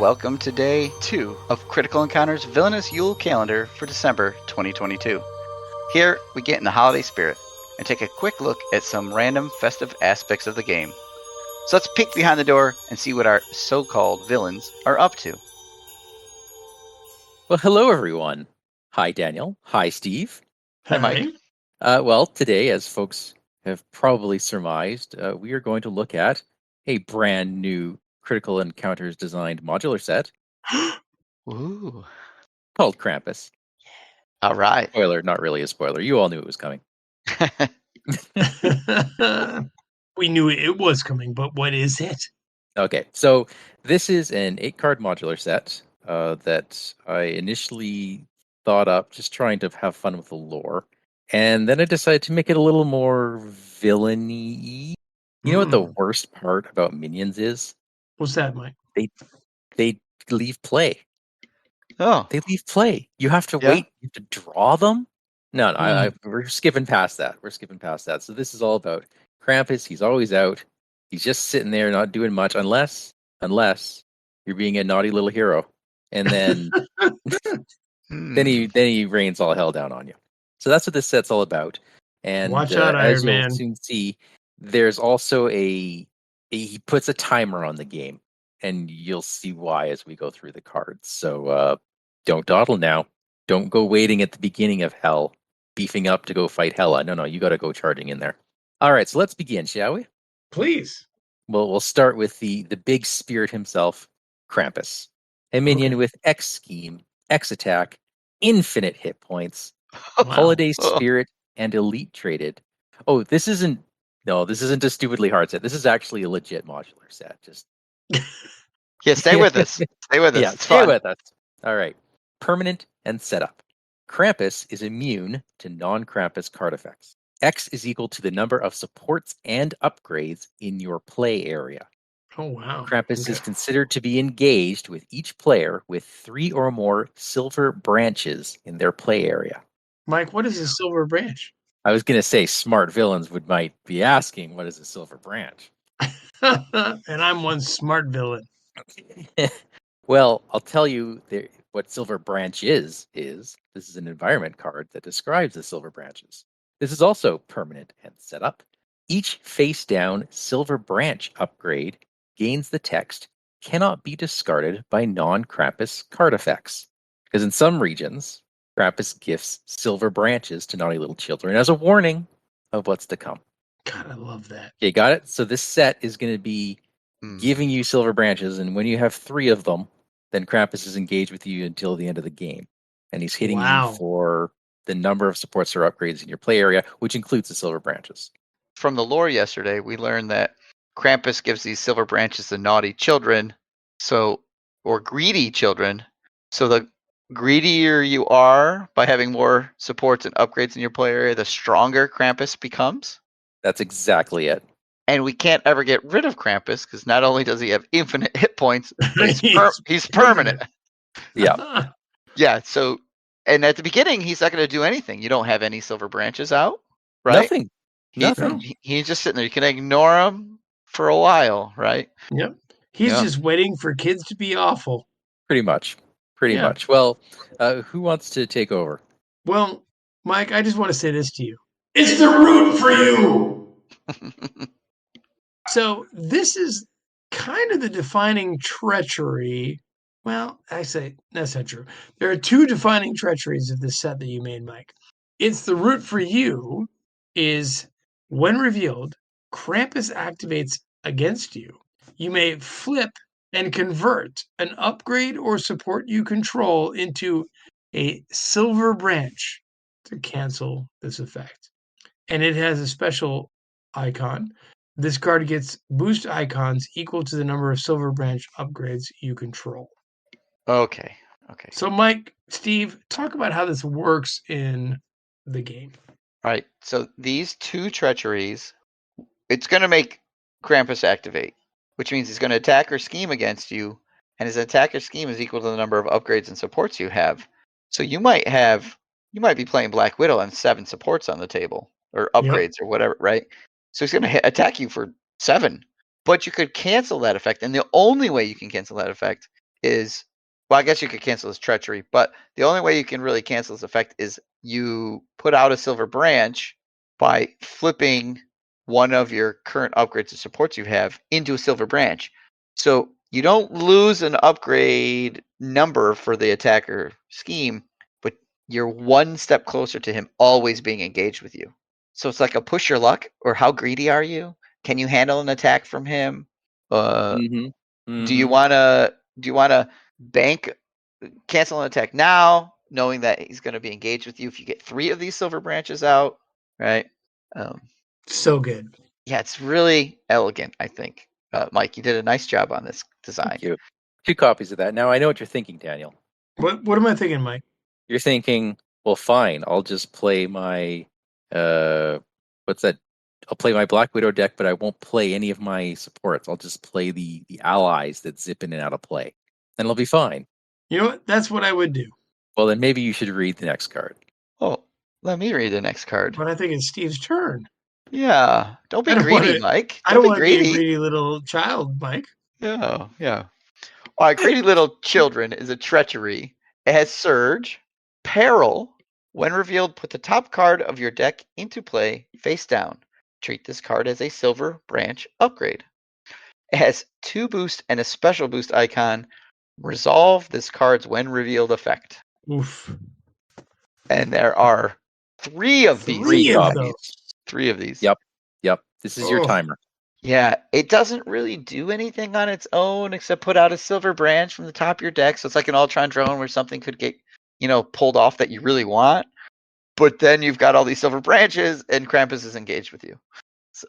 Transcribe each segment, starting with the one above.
welcome to day 2 of Critical Encounters Villainous Yule calendar for December 2022. Here, we get in the holiday spirit and take a quick look at some random festive aspects of the game. So let's peek behind the door and see what our so-called villains are up to. Well, hello everyone. Hi Daniel. Hi Steve. Hi, Mike. Well, today, as folks have probably surmised, we are going to look at a brand new Critical Encounters designed modular set Ooh. called Krampus. All right. Spoiler, not really a spoiler. You all knew it was coming. We knew it was coming, but what is it? Okay, so this is an 8-card modular set that I initially thought up just trying to have fun with the lore. And then I decided to make it a little more villainy. You know what the worst part about minions is? What's that, Mike? They leave play. Oh. They leave play. You have to wait. You have to draw them. No, we're skipping past that. So this is all about Krampus. He's always out. He's just sitting there, not doing much, unless you're being a naughty little hero, and then then he rains all hell down on you. So that's what this set's all about. And watch out, as Iron you'll Man. soon see, there's also he puts a timer on the game, and you'll see why as we go through the cards. So don't dawdle now. Don't go waiting at the beginning of hell, beefing up to go fight Hela. No, you got to go charging in there. All right, so let's begin, shall we? Please. Well, we'll start with the big spirit himself, Krampus. A minion with X scheme, X attack, infinite hit points, holiday spirit, and elite traded. Oh, this isn't a stupidly hard set. This is actually a legit modular set. Just stay with us. Stay with us. Yeah, it's stay fun. with us. All right. Permanent and setup. Krampus is immune to non-Krampus card effects. X is equal to the number of supports and upgrades in your play area. Oh, wow. Krampus is considered to be engaged with each player with 3 or more silver branches in their play area. Mike, what is a silver branch? I was going to say smart villains might be asking, what is a silver branch? And I'm one smart villain. Well, I'll tell you what silver branch is. This is an environment card that describes the silver branches. This is also permanent and set up. Each face-down silver branch upgrade gains the text, cannot be discarded by non-Krampus card effects. Because in some regions, Krampus gifts silver branches to naughty little children as a warning of what's to come. God, I love that. Okay, got it? So this set is going to be giving you silver branches, and when you have 3 of them, then Krampus is engaged with you until the end of the game. And he's hitting you for the number of supports or upgrades in your play area, which includes the silver branches. From the lore yesterday, we learned that Krampus gives these silver branches to naughty children, or greedy children. So the greedier you are by having more supports and upgrades in your play area, the stronger Krampus becomes. That's exactly it. And we can't ever get rid of Krampus because not only does he have infinite hit points, but he's permanent. Yeah. Yeah. So, and at the beginning, he's not going to do anything. You don't have any silver branches out, right? Nothing. He's just sitting there. You can ignore him for a while, right? Yep. He's just waiting for kids to be awful. Pretty much. Well, who wants to take over? Well, Mike, I just want to say this to you. It's the root for you! So this is kind of the defining treachery. Well, I say that's not true. There are 2 defining treacheries of this set that you made, Mike. It's the root for you is when revealed, Krampus activates against you. You may flip and convert an upgrade or support you control into a silver branch to cancel this effect. And it has a special icon. This card gets boost icons equal to the number of silver branch upgrades you control. Okay. So, Mike, Steve, talk about how this works in the game. All right. So these 2 treacheries, it's going to make Krampus activate, which means he's going to attack or scheme against you, and his attack or scheme is equal to the number of upgrades and supports you have. So you might be playing Black Widow and 7 supports on the table, or upgrades or whatever, right? So he's going to attack you for 7, but you could cancel that effect, and the only way you can cancel that effect is, well, I guess you could cancel his treachery, but the only way you can really cancel his effect is you put out a silver branch by flipping one of your current upgrades or supports you have into a silver branch. So you don't lose an upgrade number for the attacker scheme, but you're one step closer to him always being engaged with you. So it's like a push your luck, or how greedy are you? Can you handle an attack from him? Do you want to bank cancel an attack now, knowing that he's going to be engaged with you if you get 3 of these silver branches out, right? So good. Yeah, it's really elegant, I think. Mike, you did a nice job on this design. Thank you. 2 copies of that. Now I know what you're thinking, Daniel. What am I thinking, Mike? You're thinking, well, fine, I'll just play my what's that? I'll play my Black Widow deck, but I won't play any of my supports. I'll just play the allies that zip in and out of play, and it'll be fine. You know what? That's what I would do. Well, then maybe you should read the next card. Oh, let me read the next card. But I think it's Steve's turn. Yeah, don't be I don't greedy, wanna- Mike. I don't be want to be a greedy little child, Mike. Yeah, yeah. All right, Greedy Little Children is a treachery. It has Surge, Peril. When revealed, put the top card of your deck into play face down. Treat this card as a silver branch upgrade. It has 2 boost and a special boost icon. Resolve this card's when revealed effect. Oof. And there are 3 of these. 3 of copies. those. 3 of these. Yep. This is your Oh. timer. Yeah, it doesn't really do anything on its own except put out a silver branch from the top of your deck. So it's like an Ultron drone where something could get, pulled off that you really want. But then you've got all these silver branches and Krampus is engaged with you. So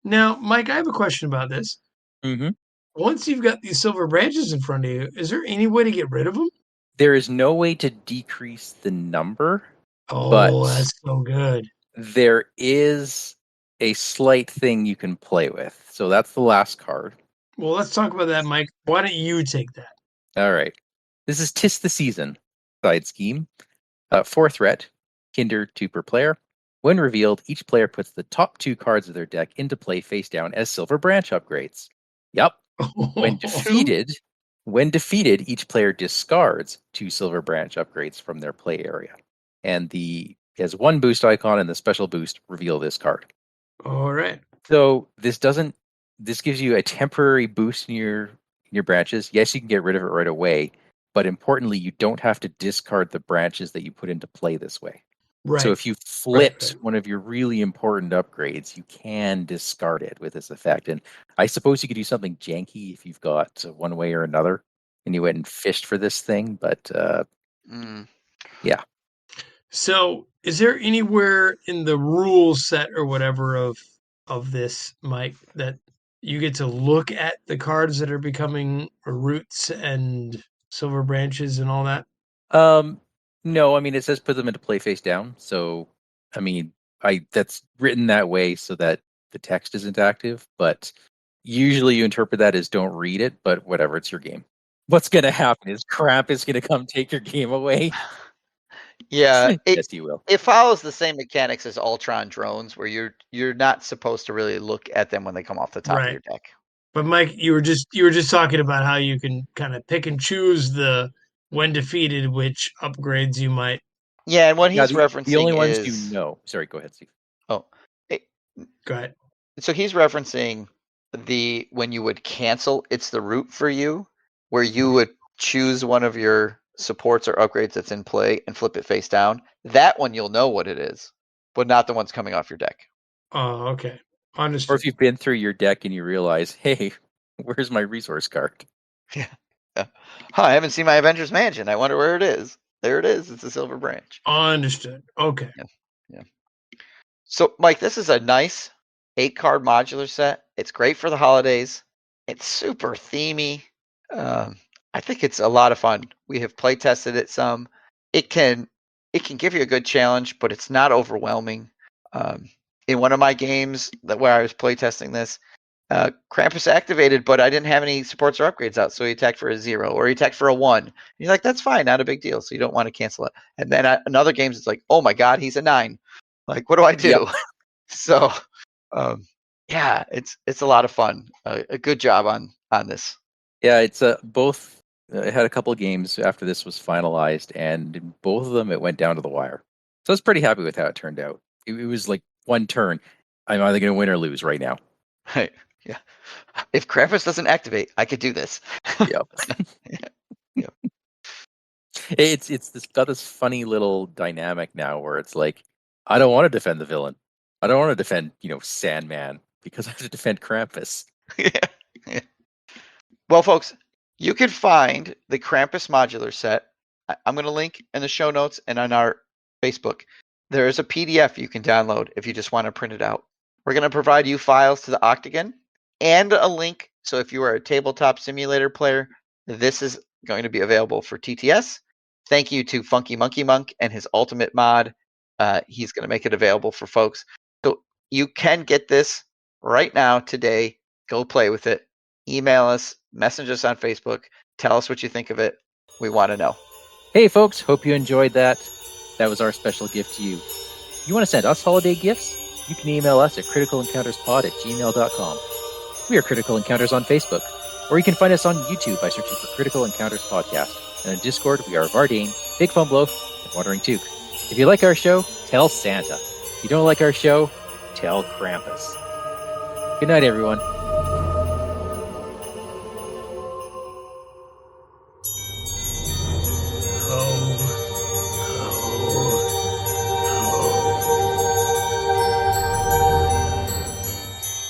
Now, Mike, I have a question about this. Mm-hmm. Once you've got these silver branches in front of you, is there any way to get rid of them? There is no way to decrease the number. Oh, But- that's so good. There is a slight thing you can play with. So that's the last card. Well, let's talk about that, Mike. Why don't you take that? All right. This is 'Tis the Season side scheme. 4 threat, Kinder 2 per player. When revealed, each player puts the top 2 cards of their deck into play face down as silver branch upgrades. Yep. When defeated, each player discards 2 silver branch upgrades from their play area. And has 1 boost icon and the special boost reveal this card. All right. So this gives you a temporary boost in your branches. Yes, you can get rid of it right away, but importantly, you don't have to discard the branches that you put into play this way. Right. So if you flipped right. one of your really important upgrades, you can discard it with this effect. And I suppose you could do something janky if you've got one way or another, and you went and fished for this thing. But yeah. So, is there anywhere in the rule set or whatever of this, Mike, that you get to look at the cards that are becoming roots and silver branches and all that? No, I mean it says put them into play face down. So I mean that's written that way so that the text isn't active, but usually you interpret that as don't read it, but whatever, it's your game. What's gonna happen is Krampus gonna come take your game away. yeah, Yes, you will. it follows the same mechanics as Ultron drones, where you're not supposed to really look at them when they come off the top of Right. your deck. But Mike, you were just talking about how you can kind of pick and choose when defeated which upgrades you might. Yeah, and what he's the referencing only ones is you know. Sorry, go ahead, Steve. Oh, Go ahead. so he's referencing when you would cancel, it's the route for you, where you would choose one of your supports or upgrades that's in play and flip it face down. That one you'll know what it is, but not the ones coming off your deck. Oh, okay. Or Understood. if you've been through your deck and you realize, hey, where's my resource card? Yeah. Huh, I haven't seen my Avengers Mansion. I wonder where it is. There it is. It's a silver branch. Understood. Okay. Yeah. So, Mike, this is a nice 8-card modular set. It's great for the holidays. It's super themey. I think it's a lot of fun. We have play tested it some. It can give you a good challenge, but it's not overwhelming. In one of my games where I was play testing this, Krampus activated, but I didn't have any supports or upgrades out, so he attacked for a 0 or he attacked for a 1. And you're like, that's fine, not a big deal. So you don't want to cancel it. And then in other games, it's like, oh my god, he's a 9. Like, what do I do? Yep. So, yeah, it's a lot of fun. A good job on this. Yeah, it's both I had a couple of games after this was finalized, and in both of them it went down to the wire. So I was pretty happy with how it turned out. It was like one turn. I'm either going to win or lose right now. Right. Yeah. If Krampus doesn't activate, I could do this. Yep. It's got this funny little dynamic now where it's like, I don't want to defend the villain. I don't want to defend, Sandman because I have to defend Krampus. Yeah. Well, folks, you can find the Krampus Modular set. I'm going to link in the show notes and on our Facebook. There is a PDF you can download if you just want to print it out. We're going to provide you files to the Octagon and a link. So if you are a tabletop simulator player, this is going to be available for TTS. Thank you to Funky Monkey Monk and his ultimate mod. He's going to make it available for folks. So you can get this right now, today. Go play with it. Email us, message us on Facebook. Tell us what you think of it. We want to know. Hey, folks, hope you enjoyed that. That was our special gift to you. You want to send us holiday gifts? You can email us at criticalencounterspod@gmail.com. We are Critical Encounters on Facebook, or you can find us on YouTube by searching for Critical Encounters Podcast. And on Discord, we are Vardane, Big Fumbloaf, and Wandering Took. If you like our show, tell Santa. If you don't like our show, tell Krampus. Good night, everyone.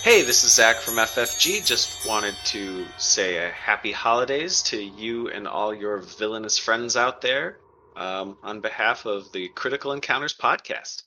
Hey, this is Zach from FFG. Just wanted to say a happy holidays to you and all your villainous friends out there on behalf of the Critical Encounters podcast.